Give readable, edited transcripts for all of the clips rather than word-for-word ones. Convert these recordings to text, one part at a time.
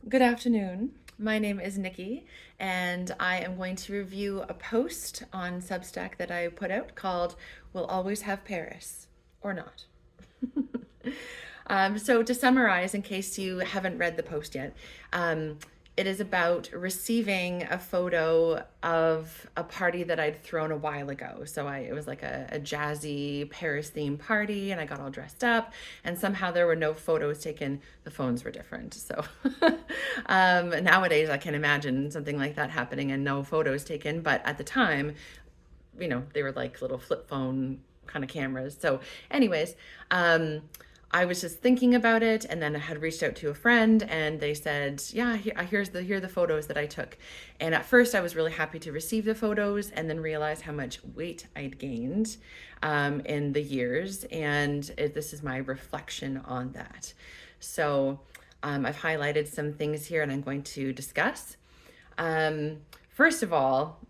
Good afternoon. My name is Nikki, and I am going to review a post on Substack that I put out called We'll Always Have Paris or Not. So, to summarize, in case you haven't read the post yet, it is about receiving a photo of a party that I'd thrown a while ago. It was like a jazzy Paris themed party, and I got all dressed up, and somehow there were no photos taken. The phones were different. Nowadays, I can imagine something like that happening and no photos taken. But at the time, they were like little flip phone kind of cameras. Anyways, um, I was just thinking about it, and then I had reached out to a friend, and they said, "Yeah, here are the photos that I took." And at first, I was really happy to receive the photos, and then realize how much weight I'd gained in the years, and this is my reflection on that. I've highlighted some things here, and I'm going to discuss. First of all,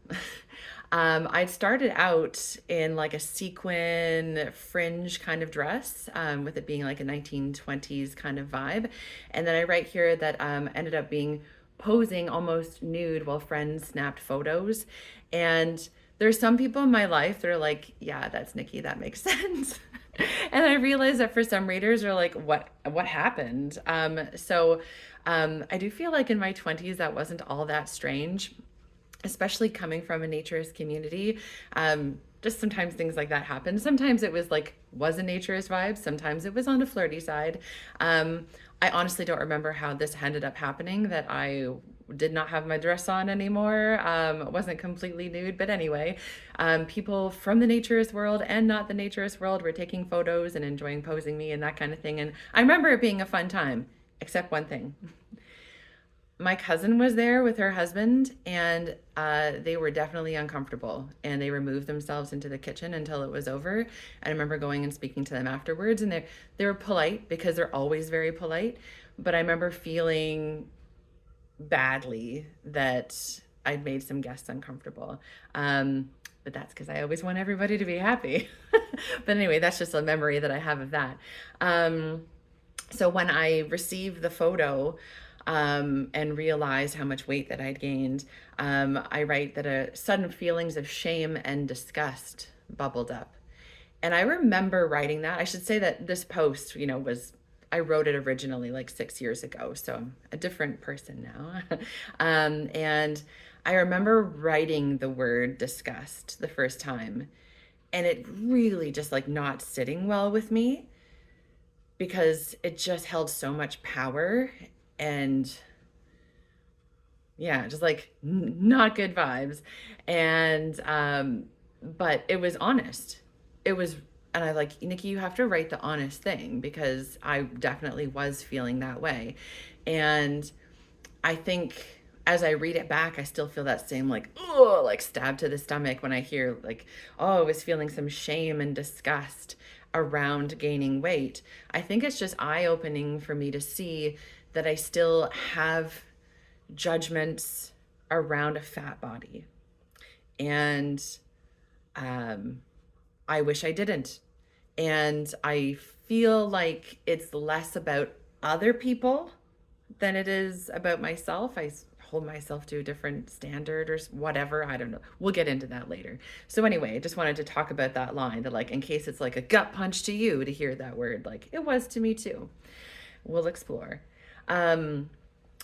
I'd started out in like a sequin fringe kind of dress, with it being like a 1920s kind of vibe. And then I write here that ended up being posing almost nude while friends snapped photos. And there's some people in my life that are like, yeah, that's Nikki, that makes sense. And I realize that for some readers are like, what happened? I do feel like in my 20s that wasn't all that strange, especially coming from a naturist community. Just sometimes things like that happen. Sometimes it was a naturist vibe. Sometimes it was on the flirty side. I honestly don't remember how this ended up happening, that I did not have my dress on anymore. Wasn't completely nude, but anyway, people from the naturist world and not the naturist world were taking photos and enjoying posing me and that kind of thing. And I remember it being a fun time, except one thing. My cousin was there with her husband, and they were definitely uncomfortable, and they removed themselves into the kitchen until it was over. And I remember going and speaking to them afterwards, and they were polite because they're always very polite, but I remember feeling badly that I'd made some guests uncomfortable. But that's because I always want everybody to be happy. But anyway, that's just a memory that I have of that. So when I received the photo, and realized how much weight that I'd gained, I write that a sudden feelings of shame and disgust bubbled up. And I remember writing that. I should say that this post, I wrote it originally like 6 years ago, so I'm a different person now. And I remember writing the word disgust the first time, and it really just like not sitting well with me because it just held so much power, and yeah, just like not good vibes. And but it was honest. It was, and I like, Nikki, you have to write the honest thing, because I definitely was feeling that way. And I think as I read it back, I still feel that same like, oh, like stab to the stomach when I hear like, oh, I was feeling some shame and disgust around gaining weight. I think it's just eye opening for me to see that I still have judgments around a fat body. And I wish I didn't. And I feel like it's less about other people than it is about myself. I hold myself to a different standard or whatever. I don't know. We'll get into that later. So anyway, I just wanted to talk about that line, that like, in case it's like a gut punch to you to hear that word, like it was to me too. We'll explore.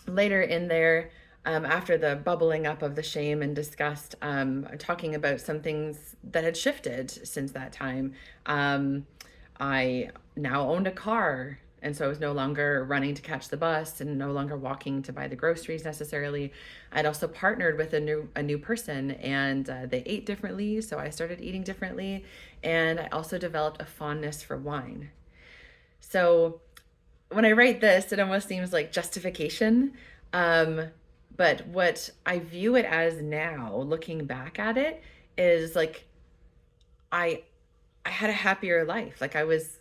Later in there, after the bubbling up of the shame and disgust, talking about some things that had shifted since that time. I now owned a car, and so I was no longer running to catch the bus and no longer walking to buy the groceries necessarily. I'd also partnered with a new person, and they ate differently, so I started eating differently, and I also developed a fondness for wine. So when I write this, it almost seems like justification. Um, but what I view it as now, looking back at it, is like I I had a happier life. Like I was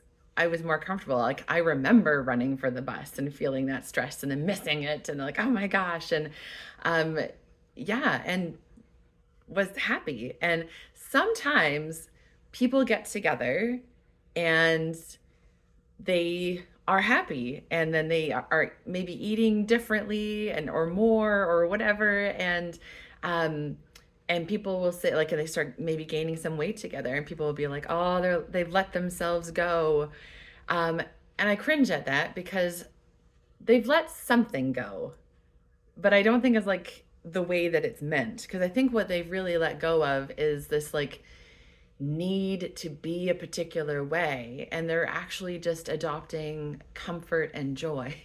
more comfortable. Like I remember running for the bus and feeling that stress and then missing it and like, oh my gosh. And um yeah, and was happy. And sometimes people get together and they are happy, and then they are maybe eating differently and or more or whatever, um and people will say like they start maybe gaining some weight together, and people will be like, oh, they've let themselves go. um and I cringe at that because they've let something go, but I don't think it's like the way that it's meant, because I think what they've really let go of is this like need to be a particular way, and they're actually just adopting comfort and joy.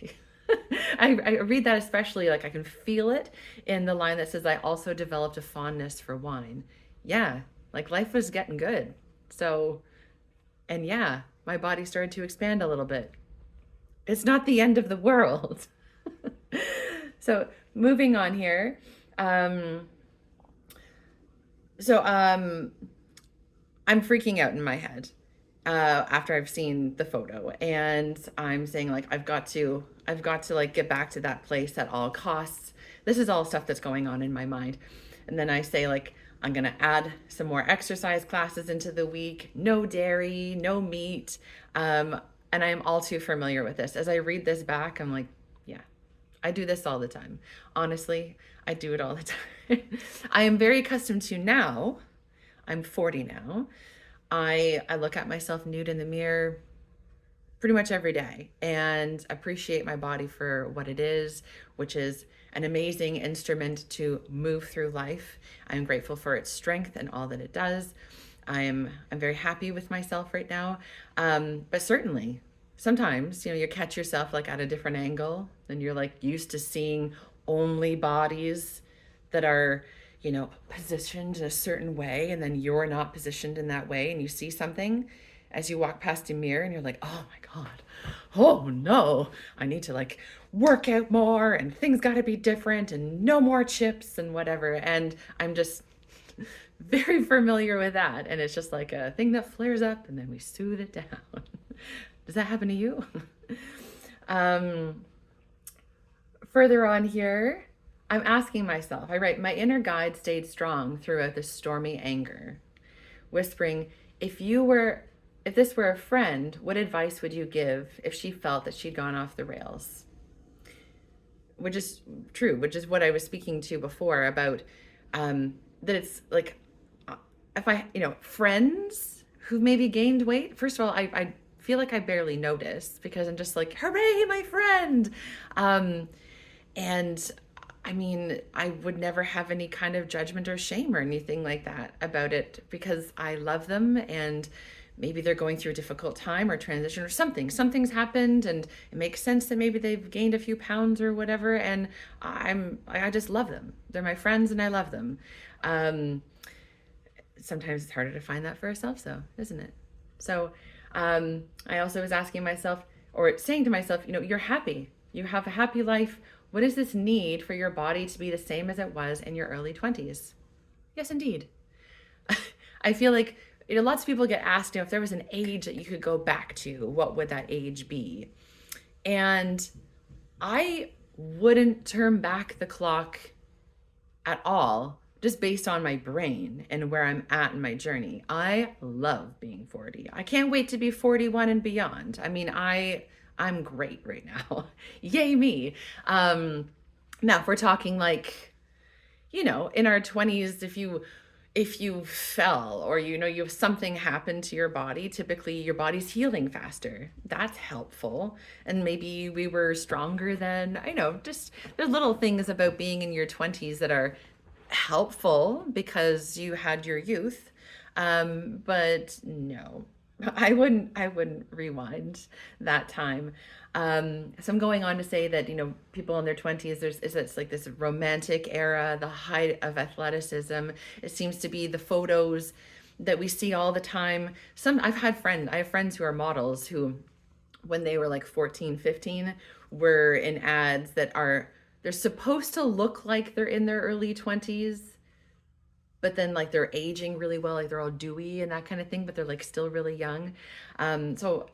I read that, especially like I can feel it in the line that says, I also developed a fondness for wine. Yeah, like life was getting good. So, and yeah, my body started to expand a little bit. It's not the end of the world. So, moving on here. Um, so, I'm freaking out in my head after I've seen the photo, and I'm saying like I've got to like get back to that place at all costs. This is all stuff that's going on in my mind. And then I say like I'm going to add some more exercise classes into the week, no dairy, no meat. And I am all too familiar with this. As I read this back, I'm like, yeah, I do this all the time. Honestly, I do it all the time. I am very accustomed to now. I'm 40 now. I look at myself nude in the mirror pretty much every day and appreciate my body for what it is, which is an amazing instrument to move through life. I'm grateful for its strength and all that it does. I'm very happy with myself right now. But certainly sometimes, you catch yourself like at a different angle, and you're like used to seeing only bodies that are, positioned in a certain way, and then you're not positioned in that way, and you see something as you walk past a mirror and you're like, oh my God, oh no, I need to like work out more, and things got to be different, and no more chips and whatever. And I'm just very familiar with that. And it's just like a thing that flares up and then we soothe it down. Does that happen to you? um, Further on here, I'm asking myself, I write, my inner guide stayed strong throughout the stormy anger, whispering, if this were a friend, what advice would you give if she felt that she'd gone off the rails? Which is true, which is what I was speaking to before about, that it's like, if friends who maybe gained weight, first of all, I feel like I barely notice because I'm just like, hooray, my friend. And I mean, I would never have any kind of judgment or shame or anything like that about it because I love them, and maybe they're going through a difficult time or transition or something. Something's happened and it makes sense that maybe they've gained a few pounds or whatever. And I just love them. They're my friends and I love them. Sometimes it's harder to find that for ourselves though, isn't it? So I also was asking myself, or saying to myself, you're happy. You have a happy life. What is this need for your body to be the same as it was in your early 20s? Yes, indeed. I feel like lots of people get asked, if there was an age that you could go back to, what would that age be? And I wouldn't turn back the clock at all, just based on my brain and where I'm at in my journey. I love being 40. I can't wait to be 41 and beyond. I mean, I'm great right now. Yay me. Now if we're talking like, in our 20s, if you fell or you have something happen to your body, typically your body's healing faster. That's helpful. And maybe we were stronger then. I know, just there's little things about being in your 20s that are helpful because you had your youth. But no, I wouldn't rewind that time. So I'm going on to say that, people in their 20s, it's like this romantic era, the height of athleticism. It seems to be the photos that we see all the time. I have friends who are models who, when they were like 14, 15, were in ads they're supposed to look like they're in their early 20s, but then like they're aging really well, like they're all dewy and that kind of thing, but they're like still really young. So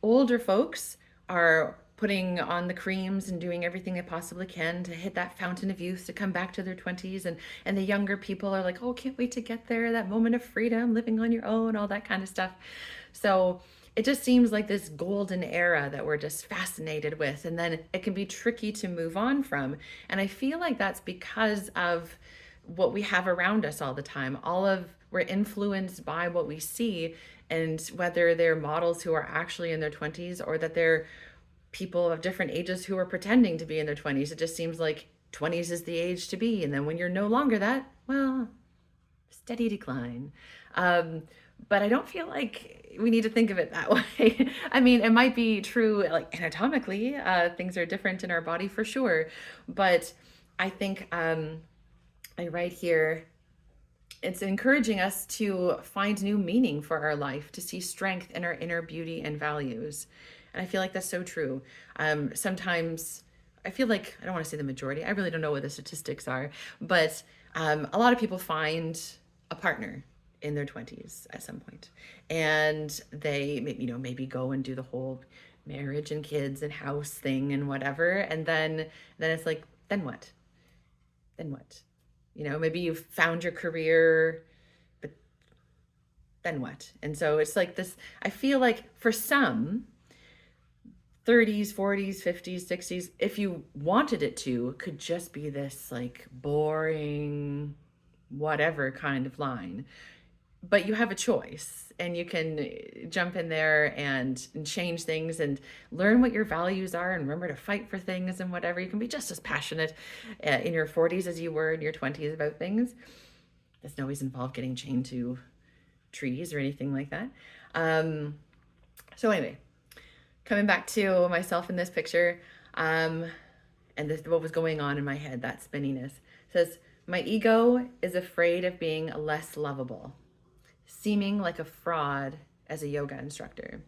older folks are putting on the creams and doing everything they possibly can to hit that fountain of youth, to come back to their 20s, and the younger people are like, oh, can't wait to get there, that moment of freedom, living on your own, all that kind of stuff. So it just seems like this golden era that we're just fascinated with, and then it can be tricky to move on from. And I feel like that's because of what we have around us all the time. We're influenced by what we see, and whether they're models who are actually in their 20s or that they're people of different ages who are pretending to be in their 20s. It just seems like 20s is the age to be. And then when you're no longer that, well, steady decline. Um, but I don't feel like we need to think of it that way. I mean, it might be true, like anatomically, things are different in our body for sure. But I think I write here, it's encouraging us to find new meaning for our life, to see strength in our inner beauty and values. And I feel like that's so true. Sometimes I feel like, I don't want to say the majority, I really don't know what the statistics are, but a lot of people find a partner in their 20s at some point. And they, maybe go and do the whole marriage and kids and house thing and whatever. And then it's like, then what? Then what? Maybe you've found your career, but then what? And so it's like this, I feel like for some, 30s, 40s, 50s, 60s, if you wanted it to, could just be this like boring, whatever kind of line. But you have a choice, and you can jump in there and change things and learn what your values are and remember to fight for things and whatever. You can be just as passionate in your 40s as you were in your 20s about things. Doesn't always involve getting chained to trees or anything like that. So anyway, coming back to myself in this picture, and what was going on in my head, that spinniness. It says, my ego is afraid of being less lovable, seeming like a fraud as a yoga instructor.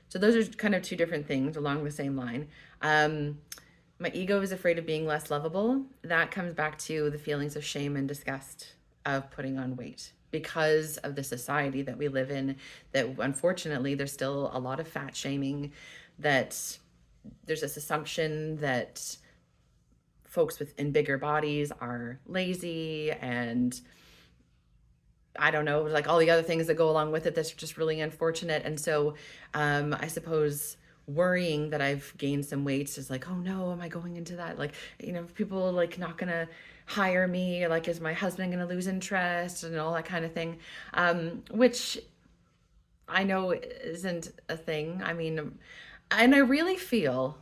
So those are kind of two different things along the same line. My ego is afraid of being less lovable. That comes back to the feelings of shame and disgust of putting on weight because of the society that we live in, that unfortunately there's still a lot of fat shaming, that there's this assumption that folks in bigger bodies are lazy, and I don't know, like all the other things that go along with it that's just really unfortunate. And so I suppose worrying that I've gained some weight is like, oh no, am I going into that? Like, people like not gonna hire me, like is my husband gonna lose interest and all that kind of thing, which I know isn't a thing. I mean, and I really feel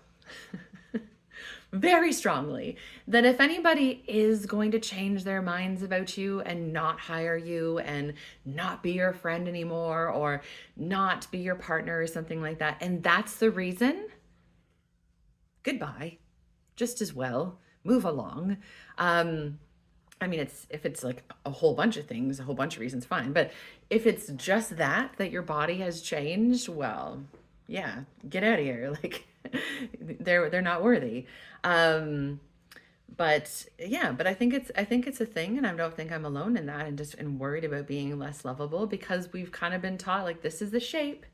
very strongly that if anybody is going to change their minds about you and not hire you and not be your friend anymore or not be your partner or something like that, and that's the reason, goodbye, just as well, move along. I mean, if it's like a whole bunch of things, a whole bunch of reasons, fine. But if it's just that your body has changed, well, yeah, get out of here. Like they're not worthy. But yeah, but I think it's a thing, and I don't think I'm alone in that, and worried about being less lovable, because we've kind of been taught like this is the shape.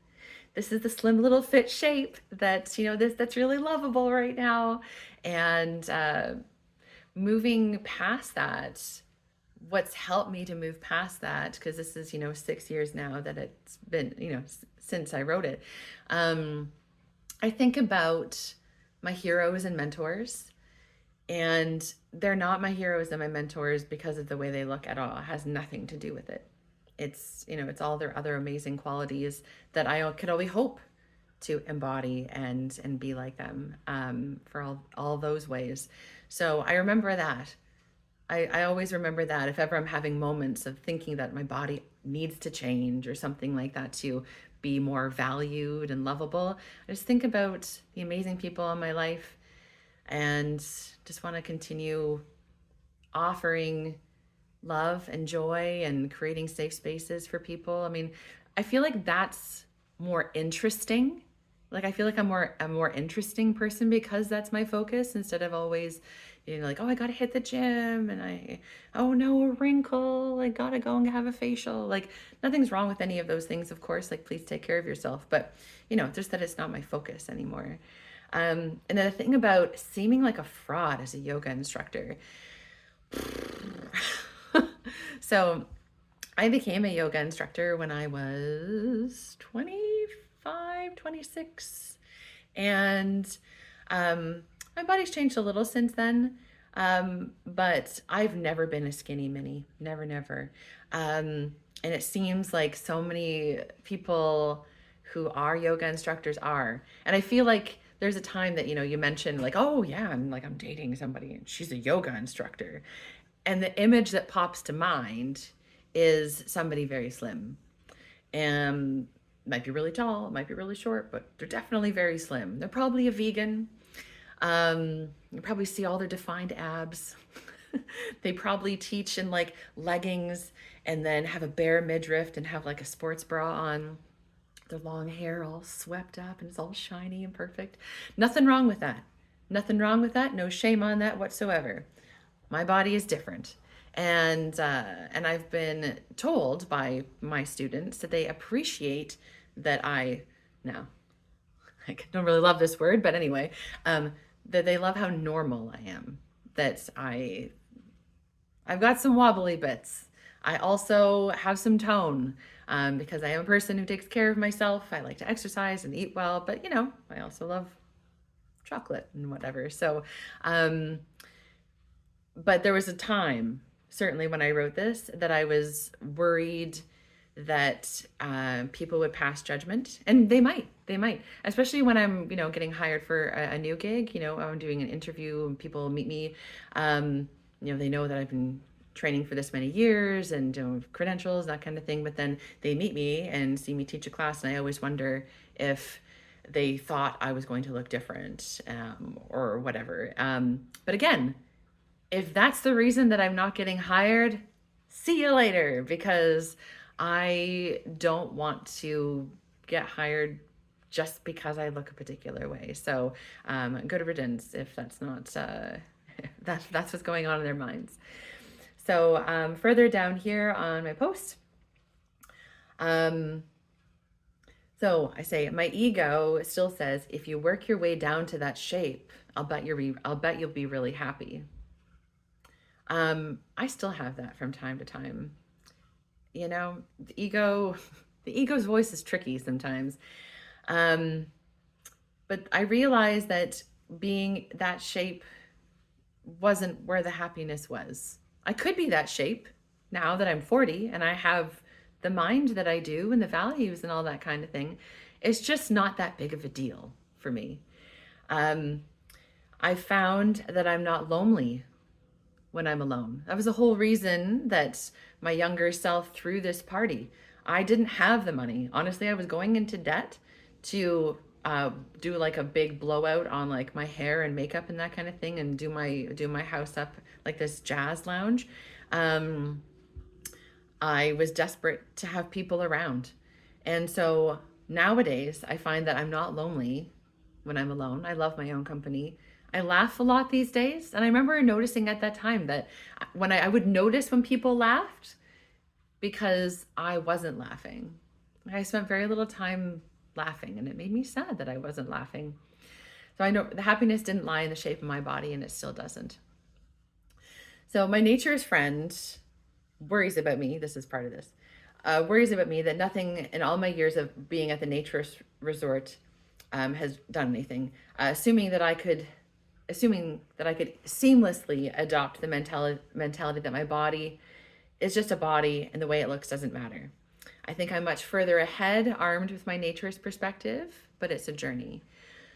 This is the slim little fit shape that's, that's really lovable right now. And moving past that, what's helped me to move past that, because this is 6 years now that it's been since I wrote it, I think about my heroes and mentors, and they're not my heroes and my mentors because of the way they look at all. It has nothing to do with it. It's it's all their other amazing qualities that I could only hope to embody and be like them, for all those ways. So I remember that. I always remember that if ever I'm having moments of thinking that my body needs to change or something like that to be more valued and lovable, I just think about the amazing people in my life and just want to continue offering love and joy and creating safe spaces for people. I mean, I feel like that's more interesting. Like I feel like I'm a more interesting person because that's my focus, instead of always like, oh, I gotta hit the gym, and oh no, a wrinkle, I gotta go and have a facial. Like nothing's wrong with any of those things, of course, like please take care of yourself, but just that it's not my focus anymore. And then the thing about seeming like a fraud as a yoga instructor. So I became a yoga instructor when I was 25, 25, 26. And my body's changed a little since then. But I've never been a skinny mini. Never, never. And it seems like so many people who are yoga instructors are. And I feel like there's a time that, you mentioned like, oh yeah, I'm dating somebody and she's a yoga instructor. And the image that pops to mind is somebody very slim. And might be really tall, might be really short, but they're definitely very slim. They're probably a vegan. You probably see all their defined abs. They probably teach in like leggings and then have a bare midriff and have like a sports bra on. Their long hair all swept up and it's all shiny and perfect. Nothing wrong with that. Nothing wrong with that. No shame on that whatsoever. My body is different. And I've been told by my students that they appreciate that now I don't really love this word, but anyway, that they love how normal I am. That I've got some wobbly bits. I also have some tone because I am a person who takes care of myself. I like to exercise and eat well, but I also love chocolate and whatever. So, but there was a time, certainly when I wrote this, that I was worried that people would pass judgment, and they might, especially when I'm, getting hired for a new gig. I'm doing an interview and people meet me. They know that I've been training for this many years and credentials, that kind of thing. But then they meet me and see me teach a class, and I always wonder if they thought I was going to look different or whatever. But again, if that's the reason that I'm not getting hired, see you later, because I don't want to get hired just because I look a particular way. So good riddance if that's not, that's what's going on in their minds. So further down here on my post, so I say, my ego still says, if you work your way down to that shape, I'll bet you'll be really happy. I still have that from time to time. The ego's voice is tricky sometimes. But I realized that being that shape wasn't where the happiness was. I could be that shape now that I'm 40 and I have the mind that I do and the values and all that kind of thing. It's just not that big of a deal for me. I found that I'm not lonely when I'm alone. That was the whole reason that my younger self threw this party. I didn't have the money. Honestly, I was going into debt to do like a big blowout on like my hair and makeup and that kind of thing, and do my house up like this jazz lounge. I was desperate to have people around. And so nowadays I find that I'm not lonely when I'm alone. I love my own company. I laugh a lot these days. And I remember noticing at that time that when I would notice when people laughed because I wasn't laughing. I spent very little time laughing, and it made me sad that I wasn't laughing. So I know the happiness didn't lie in the shape of my body, and it still doesn't. So my nature's friend worries about me. This is part of this. Worries about me that nothing in all my years of being at the nature resort has done anything. Assuming that I could seamlessly adopt the mentality that my body is just a body and the way it looks doesn't matter. I think I'm much further ahead, armed with my nature's perspective, but it's a journey.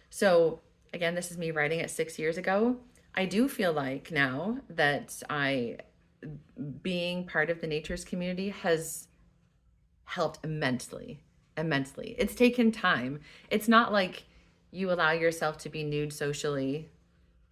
So again, this is me writing it 6 years ago. I do feel like now that being part of the nature's community has helped immensely. It's taken time. It's not like you allow yourself to be nude socially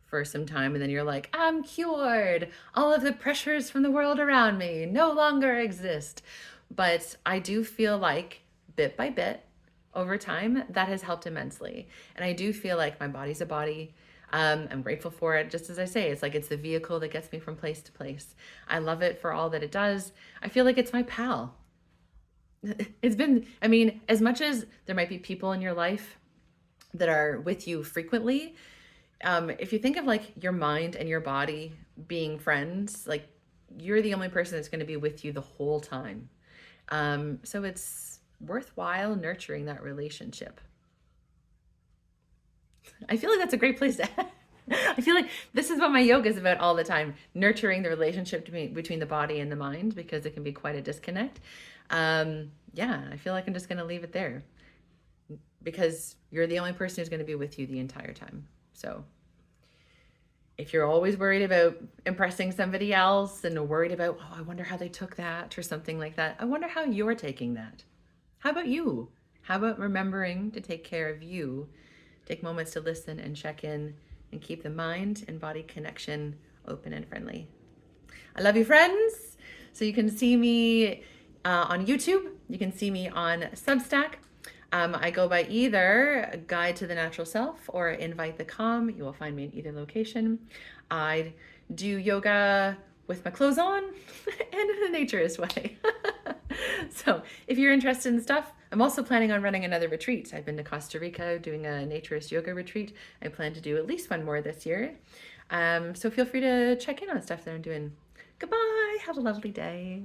for some time and then you're like, I'm cured. All of the pressures from the world around me no longer exist. But I do feel like bit by bit over time, that has helped immensely. And I do feel like my body's a body. I'm grateful for it. Just as I say, it's like it's the vehicle that gets me from place to place. I love it for all that it does. I feel like it's my pal. It's been, as much as there might be people in your life that are with you frequently, if you think of like your mind and your body being friends, like you're the only person that's going to be with you the whole time. So it's worthwhile nurturing that relationship. I feel like that's a great place to I feel like this is what my yoga is about all the time, nurturing the relationship between the body and the mind, because it can be quite a disconnect. Yeah, I feel like I'm just going to leave it there, because you're the only person who's going to be with you the entire time. So if you're always worried about impressing somebody else and worried about, oh, I wonder how they took that or something like that, I wonder how you're taking that. How about you? How about remembering to take care of you? Take moments to listen and check in and keep the mind and body connection open and friendly. I love you, friends. So you can see me on YouTube. You can see me on Substack. I go by either Guide to the Natural Self or Invite the Calm. You will find me in either location. I do yoga with my clothes on and in a naturist way. So if you're interested in stuff, I'm also planning on running another retreat. I've been to Costa Rica doing a naturist yoga retreat. I plan to do at least one more this year. So feel free to check in on stuff that I'm doing. Goodbye. Have a lovely day.